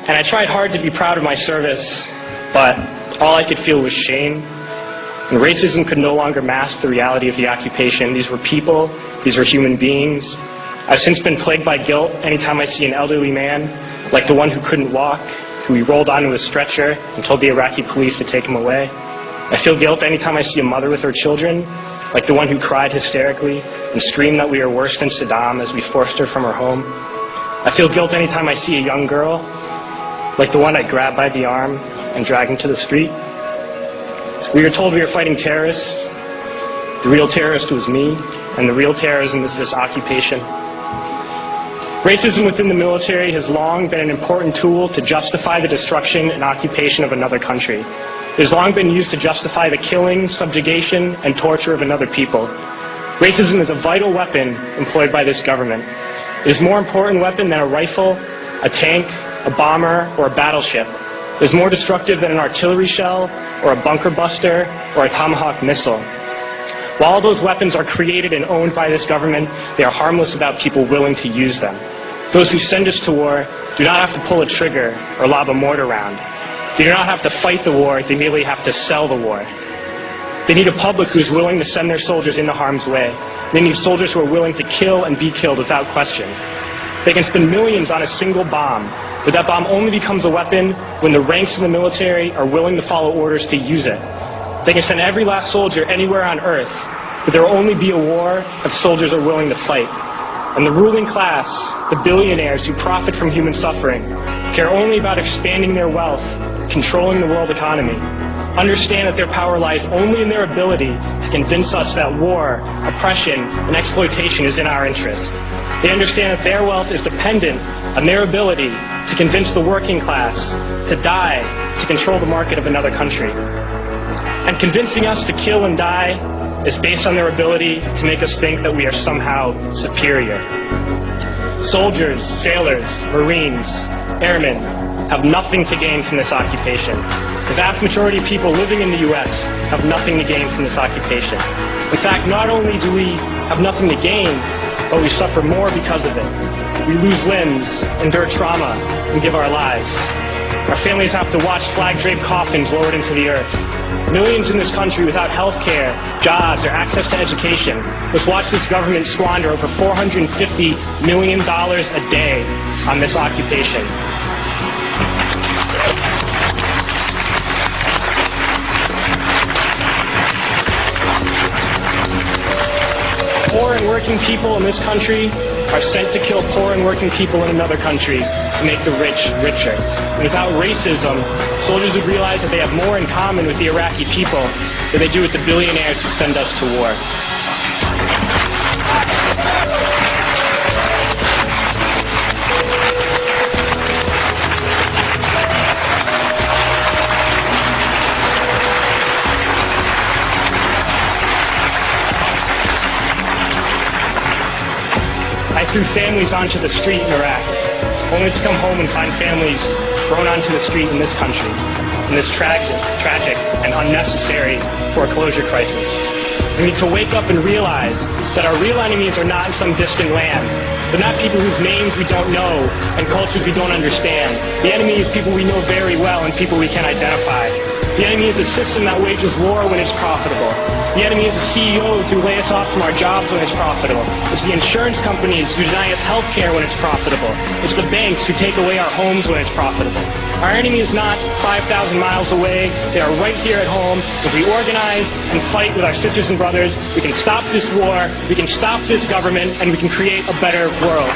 And I tried hard to be proud of my service, but all I could feel was shame. And racism could no longer mask the reality of the occupation. These were people, these were human beings. I've since been plagued by guilt anytime I see an elderly man, like the one who couldn't walk, who we rolled onto a stretcher and told the Iraqi police to take him away. I feel guilt anytime I see a mother with her children, like the one who cried hysterically and screamed that we are worse than Saddam as we forced her from her home. I feel guilt anytime I see a young girl, like the one I grabbed by the arm and dragged into the street. We were told we were fighting terrorists. The real terrorist was me, and the real terrorism is this occupation. Racism within the military has long been an important tool to justify the destruction and occupation of another country. It has long been used to justify the killing, subjugation, and torture of another people. Racism is a vital weapon employed by this government. It is a more important weapon than a rifle, a tank, a bomber, or a battleship. It is more destructive than an artillery shell, or a bunker buster, or a Tomahawk missile. While all those weapons are created and owned by this government, they are harmless without people willing to use them. Those who send us to war do not have to pull a trigger or lob a mortar round. They do not have to fight the war, they merely have to sell the war. They need a public who is willing to send their soldiers into harm's way. They need soldiers who are willing to kill and be killed without question. They can spend millions on a single bomb, but that bomb only becomes a weapon when the ranks in the military are willing to follow orders to use it. They can send every last soldier anywhere on earth, but there will only be a war if soldiers are willing to fight. And the ruling class, the billionaires who profit from human suffering, care only about expanding their wealth, controlling the world economy. Understand that their power lies only in their ability to convince us that war, oppression, and exploitation is in our interest. They understand that their wealth is dependent on their ability to convince the working class to die to control the market of another country. And convincing us to kill and die is based on their ability to make us think that we are somehow superior. Soldiers, sailors, Marines, airmen have nothing to gain from this occupation. The vast majority of people living in the U.S. have nothing to gain from this occupation. In fact, not only do we have nothing to gain, but we suffer more because of it. We lose limbs, endure trauma, and give our lives. Our families have to watch flag-draped coffins lowered into the earth. Millions in this country without health care, jobs, or access to education must watch this government squander over $450 million a day on this occupation. Poor and working people in this country are sent to kill poor and working people in another country to make the rich richer. And without racism, soldiers would realize that they have more in common with the Iraqi people than they do with the billionaires who send us to war. I threw families onto the street in Iraq, only to come home and find families thrown onto the street in this country, in this tragic and unnecessary foreclosure crisis. We need to wake up and realize that our real enemies are not in some distant land. They're not people whose names we don't know and cultures we don't understand. The enemy is people we know very well and people we can identify. The enemy is a system that wages war when it's profitable. The enemy is the CEOs who lay us off from our jobs when it's profitable. It's the insurance companies who deny us health care when it's profitable. It's the banks who take away our homes when it's profitable. Our enemy is not 5,000 miles away. They are right here at home. If we organize and fight with our sisters and brothers, we can stop this war, we can stop this government, and we can create a better world.